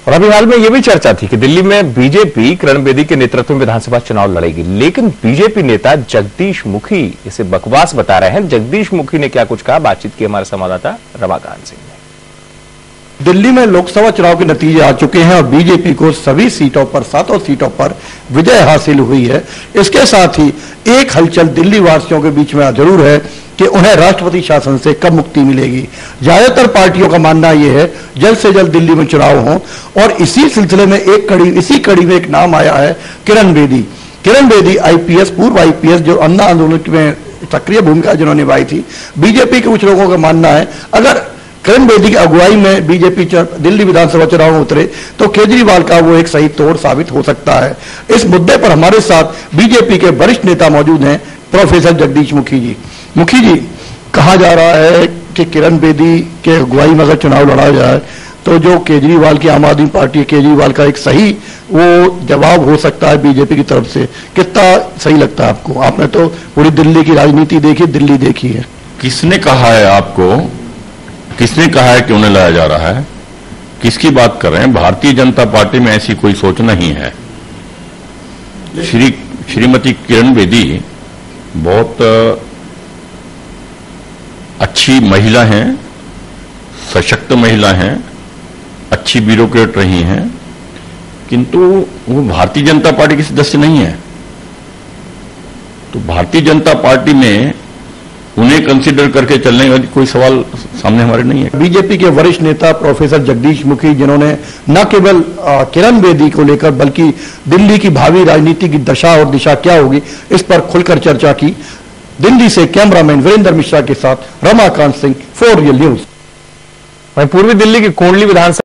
और अभी हाल में यह भी चर्चा थी कि दिल्ली में बीजेपी किरण बेदी के नेतृत्व में विधानसभा चुनाव लड़ेगी, लेकिन बीजेपी नेता जगदीश मुखी इसे बकवास बता रहे हैं। जगदीश मुखी ने क्या कुछ कहा, बातचीत की हमारे संवाददाता रमाकांत सिंह ने। दिल्ली में लोकसभा चुनाव के नतीजे आ चुके हैं और बीजेपी को सभी सीटों पर, 7 सीटों पर विजय हासिल हुई है। इसके साथ ही एक हलचल दिल्ली वासियों के बीच में जरूर है कि उन्हें राष्ट्रपति शासन से कब मुक्ति मिलेगी। ज्यादातर पार्टियों का मानना यह है जल्द से जल्द दिल्ली में चुनाव हो, और इसी सिलसिले में इसी कड़ी में एक नाम आया है किरण बेदी। किरण बेदी आईपीएस, पूर्व आईपीएस, जो अन्ना आंदोलन में सक्रिय भूमिका जिन्होंने निभाई थी। बीजेपी के कुछ लोगों का मानना है अगर किरण बेदी की अगुवाई में बीजेपी दिल्ली विधानसभा चुनाव में उतरे तो केजरीवाल का वो एक सही तोड़ साबित हो सकता है। इस मुद्दे पर हमारे साथ बीजेपी के वरिष्ठ नेता मौजूद हैं, प्रोफेसर जगदीश मुखी जी। मुखी जी, कहा जा रहा है कि किरण बेदी के अगुवाई में अगर चुनाव लड़ा जाए तो जो केजरीवाल की आम आदमी पार्टी, केजरीवाल का एक सही वो जवाब हो सकता है बीजेपी की तरफ से। कितना सही लगता है आपको? आपने तो पूरी दिल्ली की राजनीति देखी, दिल्ली देखी है। किसने कहा है आपको, किसने कहा है कि उन्हें लाया जा रहा है? किसकी बात कर रहे हैं? भारतीय जनता पार्टी में ऐसी कोई सोच नहीं है। श्रीमती किरण बेदी बहुत अच्छी महिला हैं, सशक्त महिला हैं, अच्छी ब्यूरोक्रेट रही हैं, किंतु वो भारतीय जनता पार्टी के सदस्य नहीं है। तो भारतीय जनता पार्टी में उन्हें कंसीडर करके चलने का कोई सवाल सामने हमारे नहीं है। बीजेपी के वरिष्ठ नेता प्रोफेसर जगदीश मुखी, जिन्होंने न केवल किरण बेदी को लेकर बल्कि दिल्ली की भावी राजनीति की दशा और दिशा क्या होगी इस पर खुलकर चर्चा की। दिल्ली से कैमरामैन वीरेंद्र मिश्रा के साथ रमाकांत सिंह, 4 रियल न्यूज। पूर्वी दिल्ली की कोंडली विधानसभा